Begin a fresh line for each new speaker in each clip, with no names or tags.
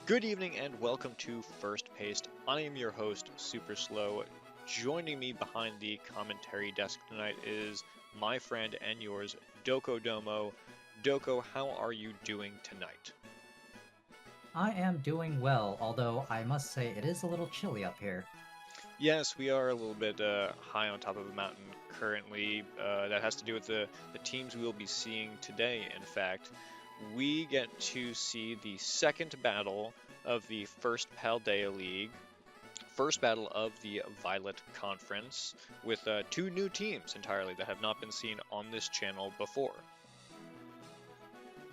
Good evening and welcome to First Paced. I am your host, Super Slow. Joining me behind the commentary desk tonight is my friend and yours, Doko Domo. Doko, how are you doing tonight?
I am doing well, although I must say it is a little chilly up here.
Yes, we are a little bit high on top of a mountain currently. That has to do with the teams we will be seeing today, in fact. We get to see the second battle of the First Paldea League, first battle of the Violet Conference, with two new teams entirely that have not been seen on this channel before.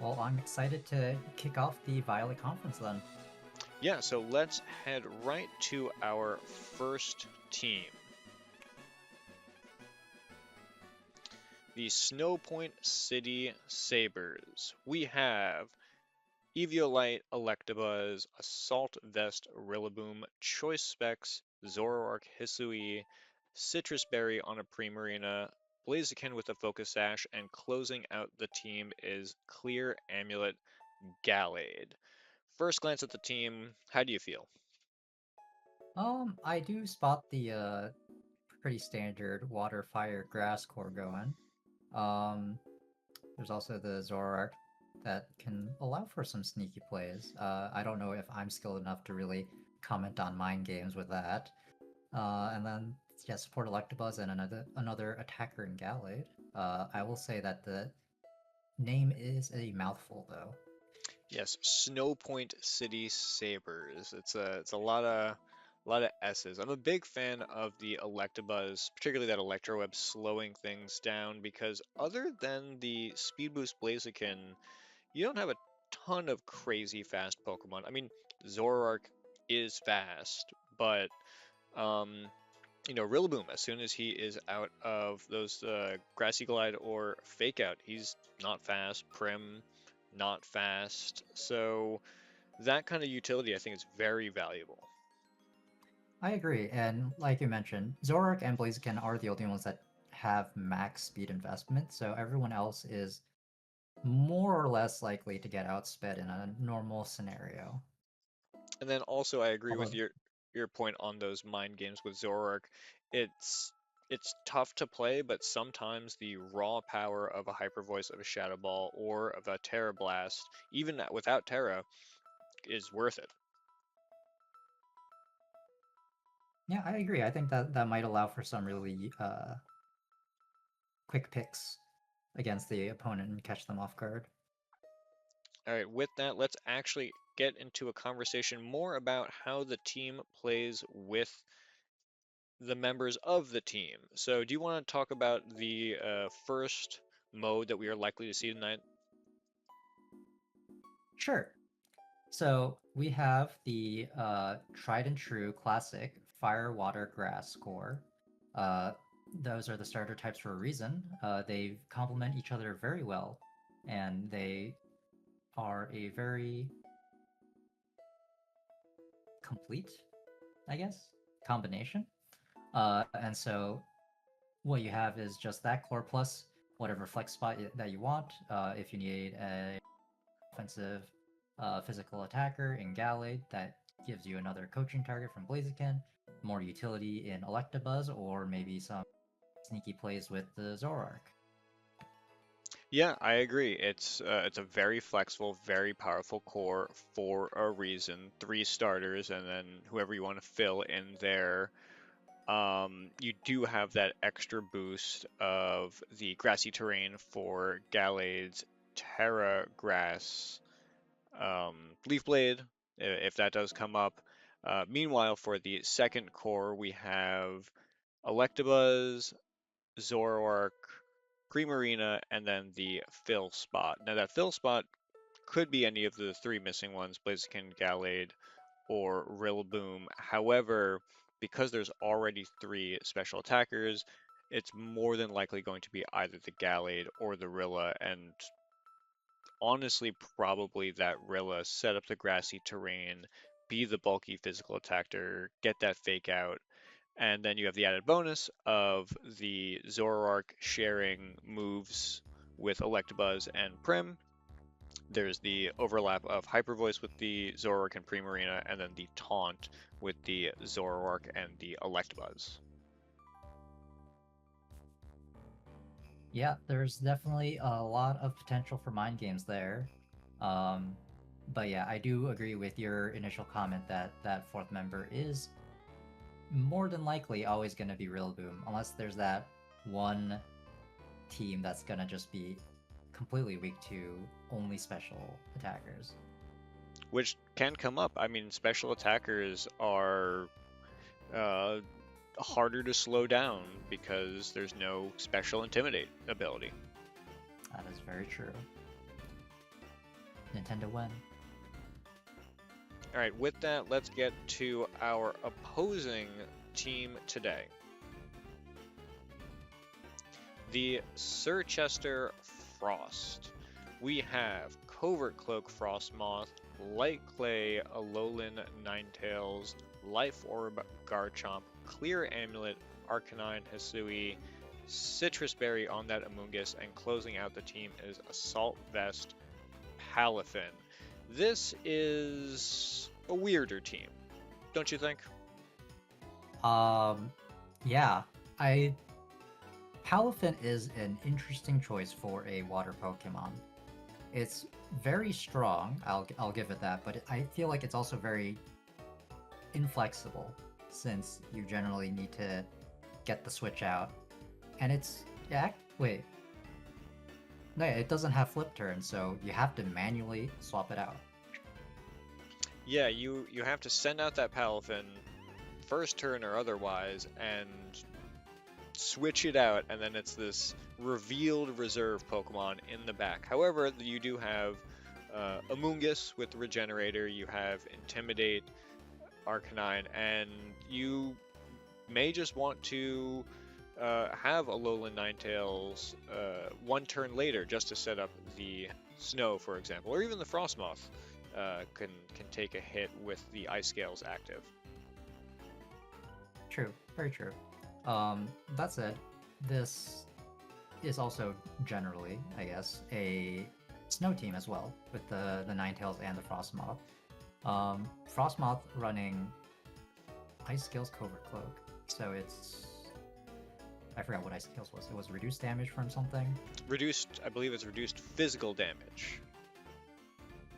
Well, I'm excited to kick off the Violet Conference then.
Yeah, so let's head right to our first team. The Snowpoint City Sabres. We have Eviolite, Electabuzz, Assault Vest, Rillaboom, Choice Specs, Zoroark, Hisui, Citrus Berry on a Primarina, Blaziken with a Focus Sash, and closing out the team is Clear Amulet, Gallade. First glance at the team, how do you feel?
I do spot the pretty standard water, fire, grass core going. Um, there's also the Zoroark that can allow for some sneaky plays. I don't know if I'm skilled enough to really comment on mind games with that. And then yeah, support Electabuzz and another attacker in Gallade. I will say that the name is a mouthful though.
Yes, Snowpoint City Sabres. It's a lot of S's. I'm a big fan of the Electabuzz, particularly that Electro Web slowing things down because other than the Speed Boost Blaziken, you don't have a ton of crazy fast Pokemon. I mean, Zoroark is fast, but um, Rillaboom, as soon as he is out of those Grassy Glide or Fake Out, he's not fast. Prim, not fast. So that kind of utility, I think, is very valuable.
I agree, and like you mentioned, Zoroark and Blaziken are the only ones that have max speed investment, so everyone else is more or less likely to get outsped in a normal scenario.
And then also, I agree with
Although,
your point on those mind games with Zoroark. It's it's tough to play, but sometimes the raw power of a Hyper Voice, of a Shadow Ball, or of a Terra Blast, even without Terra, is worth it.
yeah, I agree. I think that that might allow for some really quick picks against the opponent and catch them off guard.
All right, with that, let's actually get into a conversation more about how the team plays with the members of the team. So, do you want to talk about the first mode that we are likely to see tonight?
Sure. So we have the tried and true classic fire, water, grass core. Uh, those are the starter types for a reason. They complement each other very well, and they are a very complete, I guess, combination. And so what you have is just that core plus whatever flex spot that you want. If you need a offensive physical attacker in Gallade that gives you another coaching target from Blaziken, more utility in Electabuzz, or maybe some sneaky plays with the Zoroark.
Yeah, I agree. It's a very flexible, very powerful core for a reason. Three starters, and then whoever you want to fill in there. You do have that extra boost of the grassy terrain for Gallade's Terra Grass um, Leaf Blade, if that does come up. Meanwhile, for the second core, we have Electabuzz, Zoroark, Primarina, and then the fill spot. Now, that fill spot could be any of the three missing ones, Blaziken, Gallade, or Rillaboom. However, because there's already three special attackers, it's more than likely going to be either the Gallade or the Rilla, and honestly, probably that Rilla set up the grassy terrain, be the bulky physical attacker, get that fake out, and then you have the added bonus of the Zoroark sharing moves with Electabuzz and Prim. There's the overlap of Hyper Voice with the Zoroark and Primarina, and then the Taunt with the Zoroark and the Electabuzz.
Yeah, there's definitely a lot of potential for mind games there. Um, but yeah, I do agree with your initial comment that that fourth member is more than likely always going to be Rillaboom, unless there's that one team that's going to just be completely weak to only special attackers.
Which can come up. I mean, special attackers are uh, harder to slow down because there's no special Intimidate ability.
That is very true. Nintendo win.
All right, with that, let's get to our opposing team today. The Circhester Frost. We have Covert Cloak Frosmoth, Light Clay Alolan Ninetales, Life Orb Garchomp, Clear Amulet Arcanine Hisui, Citrus Berry on that Amoonguss, and closing out the team is Assault Vest Palafin. This is a weirder team, don't you think?
Um, yeah, I Palafin is an interesting choice for a water Pokemon. It's very strong, I'll give it that, but I feel like it's also very inflexible since you generally need to get the switch out. And it's yeah, wait. No, it doesn't have flip turn, so you have to manually swap it out.
Yeah, you have to send out that Palafin first turn or otherwise and switch it out, and then it's this revealed reserve Pokemon in the back. However, you do have Amoonguss with the Regenerator, you have Intimidate, Arcanine, and you may just want to have Alolan Ninetales one turn later just to set up the Snow, for example, or even the Frosmoth can take a hit with the Ice Scales active.
True, very true. That said, this is also generally, I guess, a snow team as well, with the Ninetales and the Frosmoth. Frosmoth running Ice Scales Covert Cloak, so it's I forgot what Ice Scales was. It was reduced damage from something,
Reduced, I believe it's reduced physical damage.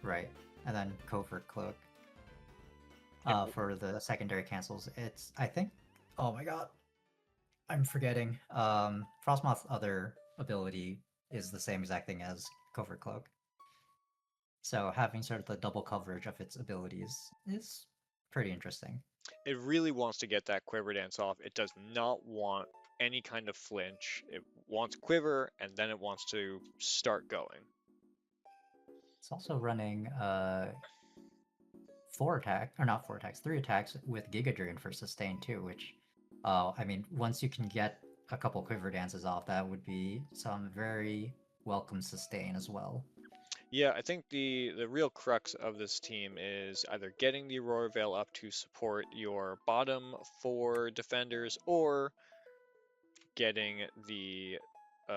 right? And then Covert Cloak.
And
For the secondary cancels, it's I think. Oh my god, I'm forgetting. Frostmoth's other ability is the same exact thing as Covert Cloak. So having sort of the double coverage of its abilities is pretty interesting.
it really wants to get that Quiver Dance off. It does not want any kind of flinch. It wants Quiver, and then it wants to start going.
It's also running four attack or not four attacks, three attacks with Giga Drain for sustain too, which I mean, once you can get a couple Quiver Dances off, that would be some very welcome sustain as well.
Yeah, I think the real crux of this team is either getting the Aurora Veil up to support your bottom four defenders, or getting the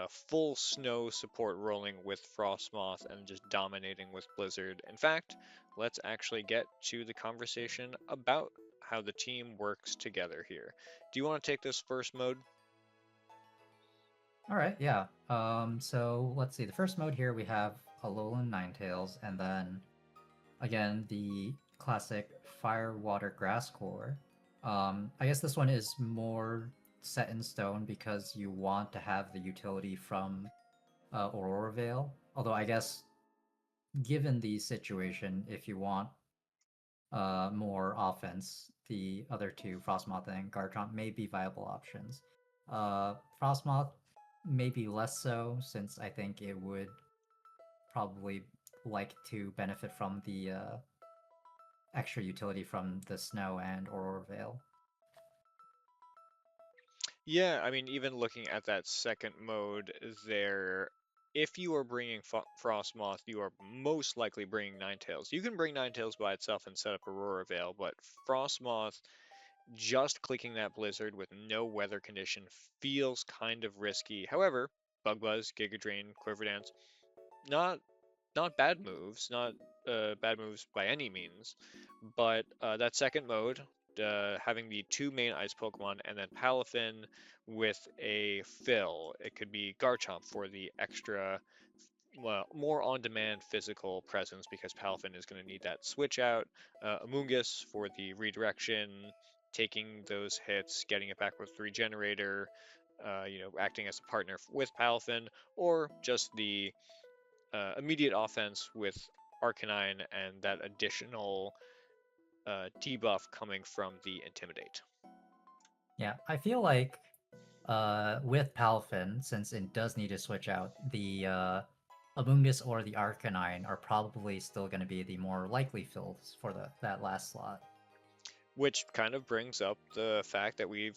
full snow support rolling with Frostmoth and just dominating with Blizzard. In fact, let's actually get to the conversation about how the team works together here. Do you want to take this first mode?
All right, yeah. So let's see. The first mode here we have Alolan Ninetales, and then again the classic Fire, Water, Grass core. I guess this one is more set in stone because you want to have the utility from Aurora Veil. Although I guess given the situation, if you want more offense, the other two, Frostmoth and Garchomp, may be viable options. Frostmoth maybe less so, since I think it would probably like to benefit from the extra utility from the Snow and Aurora Veil.
Yeah, I mean, even looking at that second mode there, if you are bringing Frostmoth, you are most likely bringing Ninetales. You can bring Ninetales by itself and set up Aurora Veil, but Frostmoth, just clicking that Blizzard with no weather condition feels kind of risky. However, Bug Buzz, Giga Drain, Quiver Dance, not not bad moves, not bad moves by any means, but that second mode, having the two main ice Pokemon, and then Palafin with a fill. It could be Garchomp for the extra, well, more on-demand physical presence because Palafin is going to need that switch out. Amoonguss for the redirection, taking those hits, getting it back with Regenerator, acting as a partner with Palafin, or just the immediate offense with Arcanine and that additional debuff coming from the Intimidate.
Yeah, I feel like with Palafin, since it does need to switch out, the Amoonguss or the Arcanine are probably still going to be the more likely fills for that last slot.
Which kind of brings up the fact that we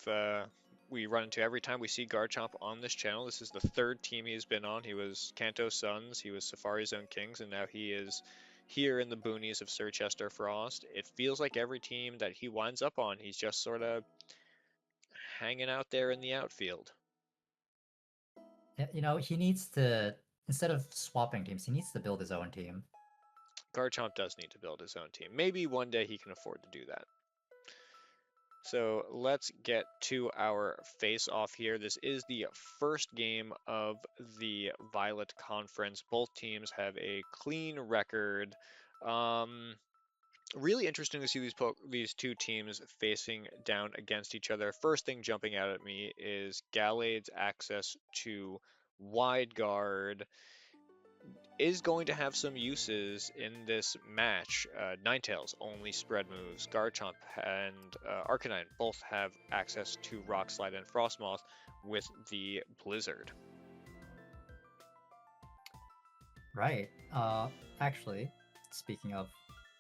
run into every time we see Garchomp on this channel. This is the third team he's been on. He was Kanto Suns, he was Safari Zone Kings, and now he is here in the boonies of Circhester Frost. It feels like every team that he winds up on, he's just sort of hanging out there in the outfield.
You know, he needs to, instead of swapping teams, he needs to build his own team.
Garchomp does need to build his own team. Maybe one day he can afford to do that. So let's get to our face-off here. This is the first game of the Violet Conference. Both teams have a clean record. Really interesting to see these two teams facing down against each other. First thing jumping out at me is Gallade's access to Wide Guard is going to have some uses in this match. Ninetales only spread moves. Garchomp and Arcanine both have access to Rock Slide and Frosmoth with the Blizzard.
Right. Actually, speaking of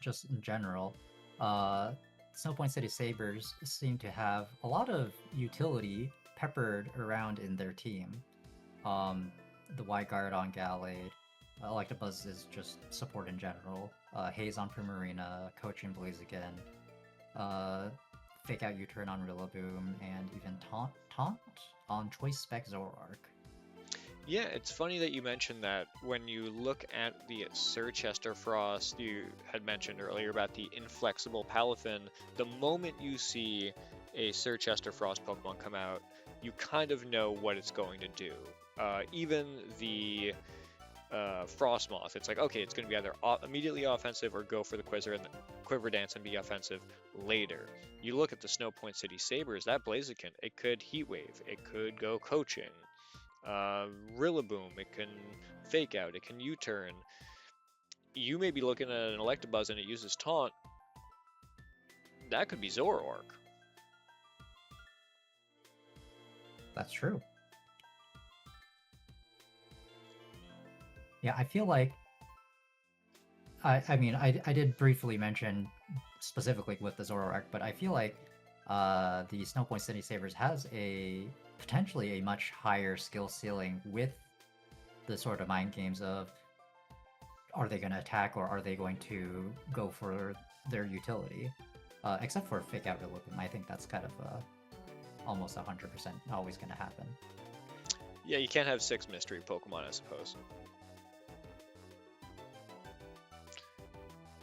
just in general, Snowpoint City Sabres seem to have a lot of utility peppered around in their team. The Wide Guard on Gallade, Electabuzz is just support in general. Haze on Primarina, Coaching Blaziken, Fake Out U-Turn on Rillaboom, and even Taunt on Choice Spec Zoroark.
Yeah, it's funny that you mentioned that. When you look at the Circhester Frost, you had mentioned earlier about the inflexible Palafin, the moment you see a Circhester Frost Pokemon come out, you kind of know what it's going to do. Even the Frosmoth, it's like, okay, it's going to be either immediately offensive or go for the Quiver Dance and be offensive later. You look at the Snowpoint City Sabres, that Blaziken, it could Heat Wave, it could go Coaching. Rillaboom, it can Fake Out, it can U-Turn. You may be looking at an Electabuzz and it uses Taunt. That could be Zoroark.
That's true. Yeah, I feel like I mean I did briefly mention specifically with the Zoroark, but I feel like the Snowpoint City Sabres has potentially a much higher skill ceiling with the sort of mind games of, are they going to attack or are they going to go for their utility? Except for Fake Out Rillaboom, I think that's kind of almost 100% always going to happen.
Yeah, you can't have 6 mystery Pokemon, I suppose.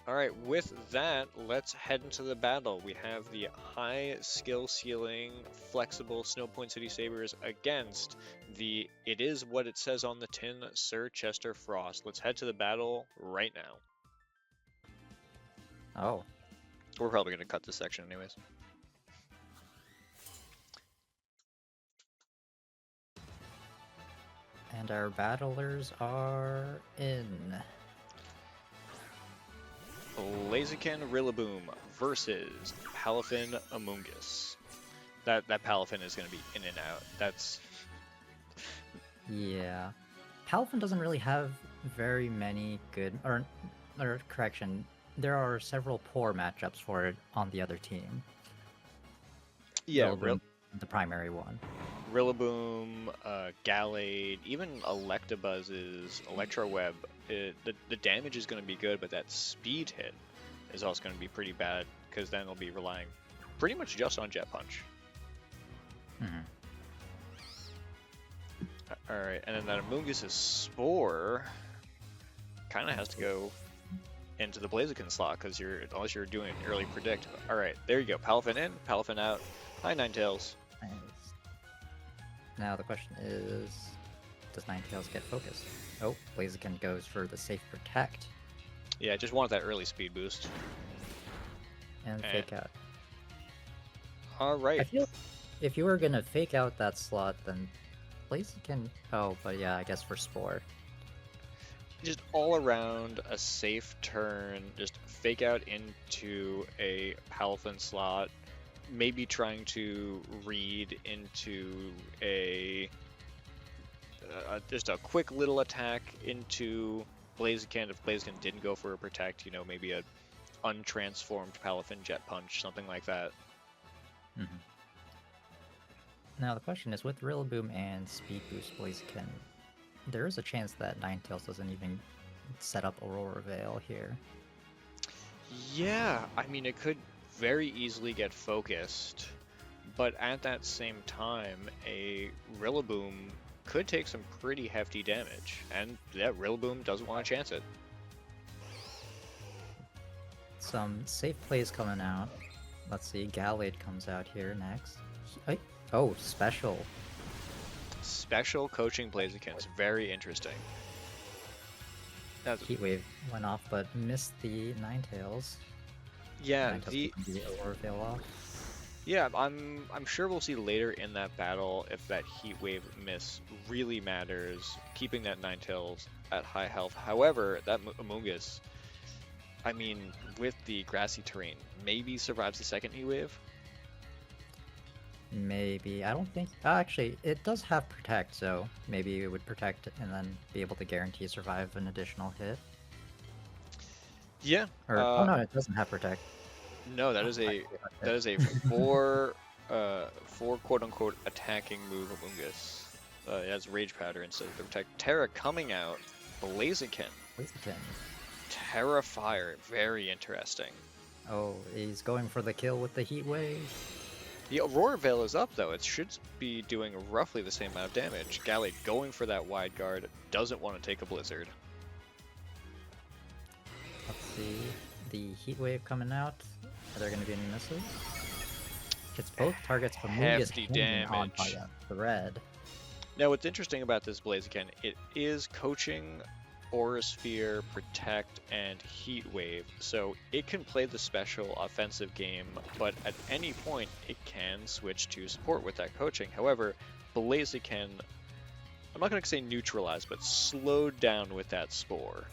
Alright, with that, let's head into the battle. We have the high skill ceiling, flexible Snowpoint City Sabres against the it is what it says on the tin, Circhester Frost. Let's head to the battle right now.
Oh.
We're probably going to cut this section anyways.
And our battlers are in.
Blaziken Rillaboom versus Palafin Amoonguss. That Palafin is going to be in and out. That's...
Yeah. Palafin doesn't really have very many good... Or correction, there are several poor matchups for it on the other team.
Yeah,
the primary one.
Rillaboom, Gallade, even Electabuzz's Electro Web, the damage is going to be good, but that speed hit is also going to be pretty bad, because then they'll be relying pretty much just on Jet Punch.
Mm-hmm.
Alright, and then that Amoonguss' Spore, kind of has to go into the Blaziken slot because unless you're doing an early predict. All right, there you go. Palafin in, Palafin out. Hi, Ninetales.
Nice. Now the question is, does Ninetales get focused? Oh, Blaziken goes for the safe protect.
Yeah, I just wanted that early speed boost.
And fake out.
All right.
I feel if you were gonna fake out that slot, then Blaziken. Oh, but yeah, I guess for Spore.
Just all around a safe turn, just fake out into a Palafin slot, maybe trying to read into a just a quick little attack into Blaziken. If Blaziken didn't go for a protect, you know, maybe a untransformed Palafin Jet Punch, something like that.
Mm-hmm. Now the question is, with Rillaboom and Speed Boost Blaziken, there is a chance that Ninetales doesn't even set up Aurora Veil here.
Yeah, I mean, it could very easily get focused, but at that same time, a Rillaboom could take some pretty hefty damage, and that Rillaboom doesn't want to chance it.
Some safe plays coming out. Let's see, Gallade comes out here next. Oh, special.
Special coaching Blaziken is very interesting.
Heat Wave went off, but missed the Ninetales.
Yeah,
the Aurora Veil off.
Yeah, I'm sure we'll see later in that battle if that Heat Wave miss really matters, keeping that Ninetales at high health. However, that Amoonguss, I mean, with the grassy terrain, maybe survives the second Heat Wave?
Maybe. I don't think... actually, it does have Protect, so maybe it would Protect and then be able to guarantee survive an additional hit.
Yeah.
Or, oh no, it doesn't have Protect.
No, that is a four quote unquote attacking move Amoonguss. It has Rage Powder instead of Protect. Terra coming out, Blaziken. Terra Fire, very interesting.
Oh, he's going for the kill with the Heat Wave.
The Aurora Veil is up though. It should be doing roughly the same amount of damage. Gallade going for that wide guard, doesn't want to take a Blizzard.
Let's see, the Heat Wave coming out. Are there going to be any misses? Hits both targets, but
hefty damage
on by a thread.
Now, what's interesting about this Blaziken, it is coaching Aura Sphere, Protect, and Heat Wave, so it can play the special offensive game, but at any point it can switch to support with that coaching. However, Blaziken, I'm not going to say neutralize, but slowed down with that Spore.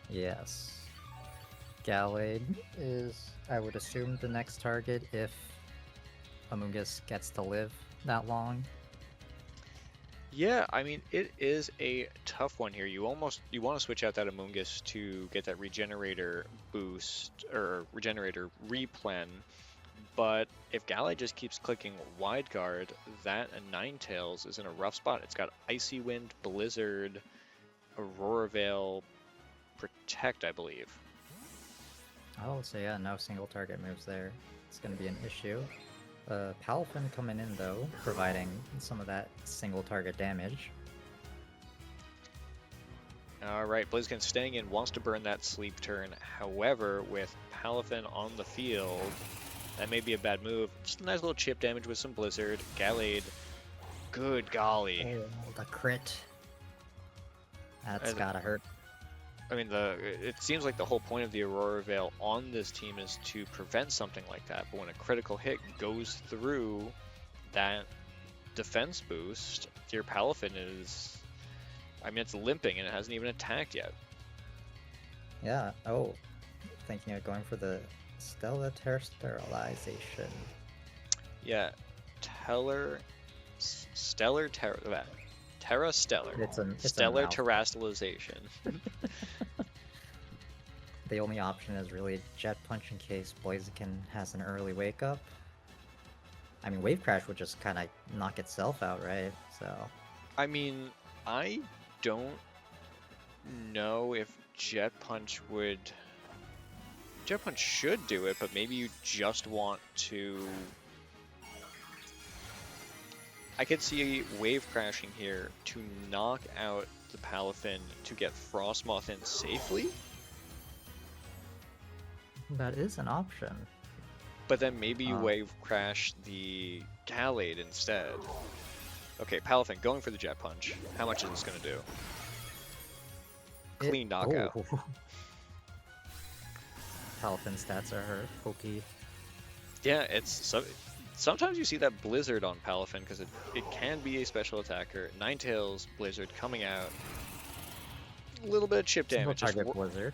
Yes. Gallade is, I would assume, the next target if Amoonguss gets to live that long.
Yeah, I mean, it is a tough one here. You want to switch out that Amoonguss to get that Regenerator boost, or Regenerator replen, but if Gallade just keeps clicking Wide Guard, that Ninetales is in a rough spot. It's got Icy Wind, Blizzard, Aurora Veil, Protect, I believe.
Oh, so yeah, no single target moves there. It's going to be an issue. Palafin coming in though, providing some of that single target damage.
Alright, Blaziken staying in, wants to burn that sleep turn. However, with Palafin on the field, that may be a bad move. Just a nice little chip damage with some Blizzard. Gallade, good golly.
Oh, the crit. That's gotta hurt.
I mean, it seems like the whole point of the Aurora Veil on this team is to prevent something like that, but when a critical hit goes through that defense boost, your Palafin is, I mean, it's limping and it hasn't even attacked yet.
Yeah, oh, thinking of going for the Stellar Sterilization.
Yeah, Terra Stellar.
It's
Stellar Terastallization.
The only option is really Jet Punch in case Blaziken has an early wake up. I mean, Wave Crash would just kind of knock itself out, right? So.
I mean, I don't know if Jet Punch would. Jet Punch should do it, but maybe you just want to. I could see Wave Crashing here to knock out the the Palafin to get Frosmoth in safely,
That is an option.
but then maybe you wave crash the Gallade instead. Okay, Palafin going for the Jet Punch. How much is this going to do? Clean knockout.
Oh. Palafin stats are pokey.
Yeah, sometimes you see that Blizzard on Palafin because it can be a special attacker. Ninetales Blizzard coming out. A little bit of chip damage.
Target Blizzard.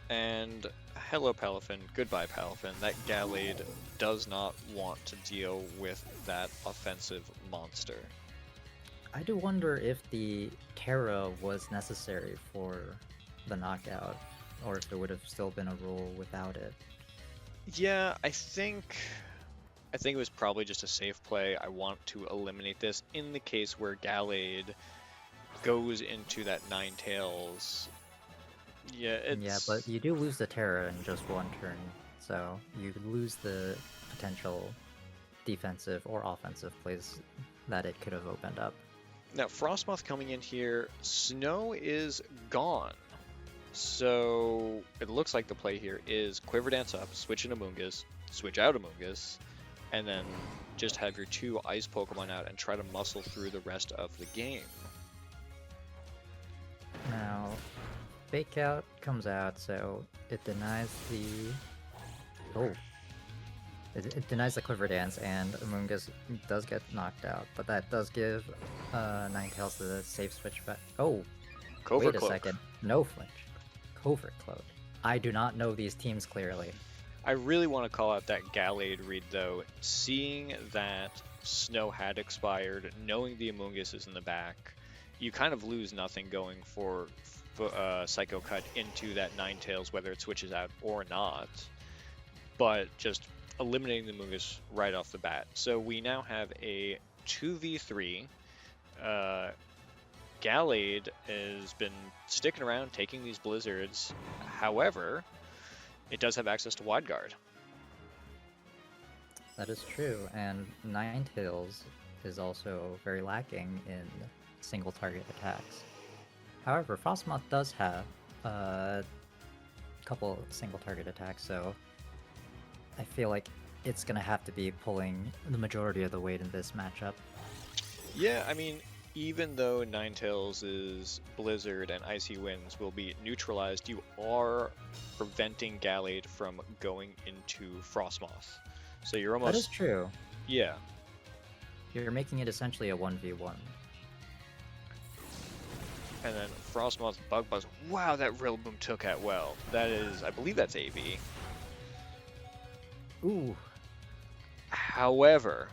And hello Palafin, goodbye Palafin. That Gallade does not want to deal with that offensive monster.
I do wonder if the Terra was necessary for the knockout, or if it would have still been a rule without it.
Yeah, I think it was probably just a safe play. I want to eliminate this in the case where Gallade goes into that Ninetales. Yeah,
but you do lose the Terra in just one turn, so you lose the potential defensive or offensive plays that it could have opened up.
Now, Frosmoth coming in here, Snow is gone. So it looks like the play here is Quiver Dance up, switch in Amoonguss, switch out Amoonguss, and then just have your 2 Ice Pokemon out and try to muscle through the rest of the game.
Now, Fake Out comes out, so it denies the... Oh. It denies the Quiver Dance, and Amoonguss does get knocked out, but that does give Ninetales the safe switch back. Oh,
Covert
wait a
Cloak.
second. No flinch. Covert Cloak. I do not know these teams clearly.
I really want to call out that Gallade read, though. Seeing that Snow had expired, knowing the Amoonguss is in the back, you kind of lose nothing going for Psycho Cut into that Ninetales, whether it switches out or not. But just eliminating the Amoonguss right off the bat. So we now have a 2v3. Gallade has been sticking around, taking these blizzards. However, it does have access to Wide Guard.
That is true, and Ninetales is also very lacking in single target attacks. However, Frosmoth does have a couple single target attacks, so I feel like it's gonna have to be pulling the majority of the weight in this matchup.
Yeah, I mean, even though Ninetales' Blizzard and Icy Winds will be neutralized, you are preventing Gallade from going into Frosmoth. So you're almost...
That is true.
Yeah.
You're making it essentially a 1v1.
And then Frosmoth Bug Buzz. Wow, that Rillaboom took out well. That is, I believe that's AV.
Ooh.
However,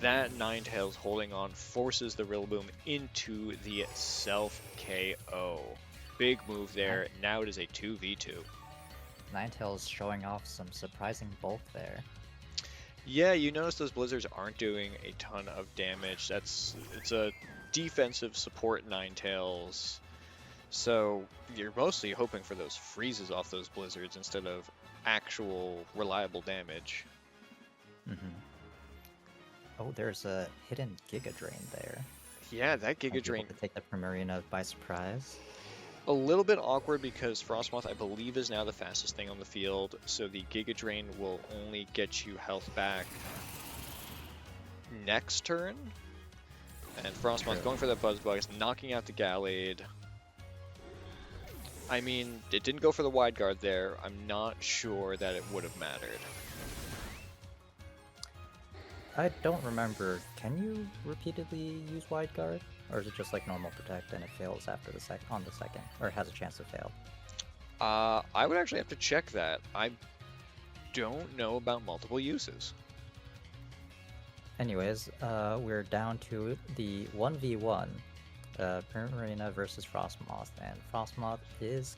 that Ninetales holding on forces the Rillaboom into the self-KO. Big move there. Now it is a 2v2.
Ninetales showing off some surprising bulk there.
Yeah, you notice those Blizzards aren't doing a ton of damage. It's a defensive support Ninetales. So you're mostly hoping for those freezes off those Blizzards instead of actual reliable damage.
Mm-hmm. Oh, there's a hidden Giga Drain there.
Yeah, that Giga Drain.
To take the Primarina by surprise.
A little bit awkward because Frosmoth, I believe, is now the fastest thing on the field, so the Giga Drain will only get you health back next turn. And Frosmoth going for that Buzzbug, knocking out the Gallade. I mean, it didn't go for the Wide Guard there. I'm not sure that it would have mattered.
I don't remember. Can you repeatedly use Wide Guard? Or is it just like normal Protect and it fails after the on the second? Or it has a chance to fail?
I would actually have to check that. I don't know about multiple uses.
Anyways, we're down to the 1v1. Primarina versus Frosmoth. And Frosmoth is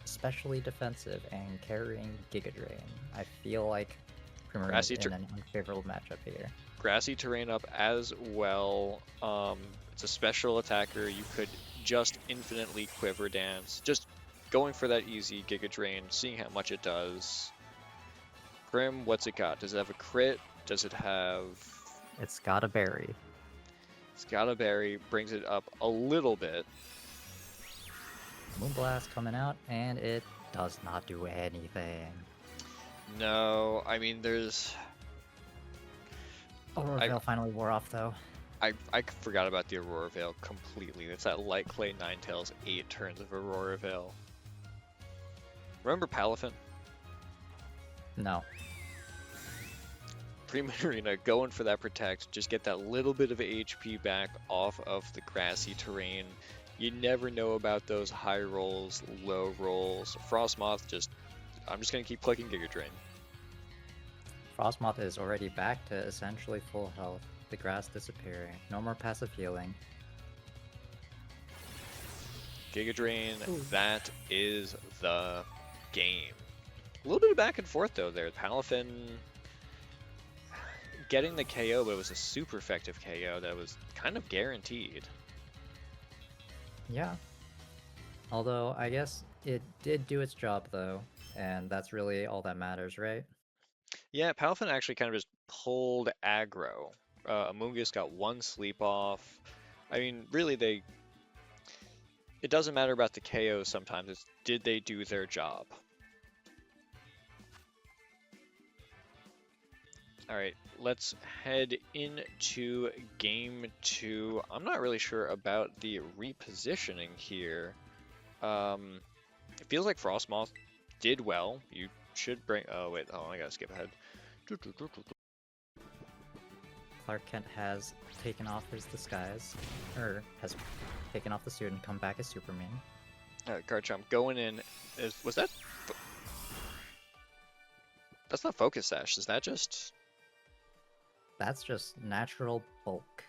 especially defensive and carrying Giga Drain. I feel like Primarina is in an unfavorable matchup here.
Grassy terrain up as well. It's a special attacker. You could just infinitely Quiver Dance. Just going for that easy Giga Drain, seeing how much it does. Grim, what's it got? Does it have a crit? Does it have...
It's got a berry.
Scalaberry brings it up a little bit.
Moonblast coming out, and it does not do anything.
No, I mean, there's...
Aurora Veil finally wore off, though.
I forgot about the Aurora Veil completely. It's that Light Clay Ninetales, 8 turns of Aurora Veil. Remember Palafin?
No.
Primarina going for that protect, just get that little bit of HP back off of the grassy terrain. You never know about those high rolls, low rolls. Frosmoth I'm just gonna keep clicking Giga Drain.
Frosmoth is already back to essentially full health. The grass disappearing. No more passive healing.
Giga Drain,
Ooh.
that is the game. A little bit of back and forth though there. Palafin getting the KO, but it was a super effective KO that was kind of guaranteed.
Yeah. Although, I guess it did do its job, though, and that's really all that matters, right?
Yeah, Palafin actually kind of just pulled aggro. Amoonguss got 1 sleep off. I mean, really, it doesn't matter about the KO sometimes, it's did they do their job? Alright, let's head into game 2. I'm not really sure about the repositioning here. It feels like Frosmoth did well. You should bring... Oh, wait. Oh, I gotta skip ahead.
Clark Kent has taken off his disguise, or has taken off the suit and come back as Superman.
Alright, Garchomp going in. Was that... That's not Focus Sash. Is that just...
That's just natural bulk.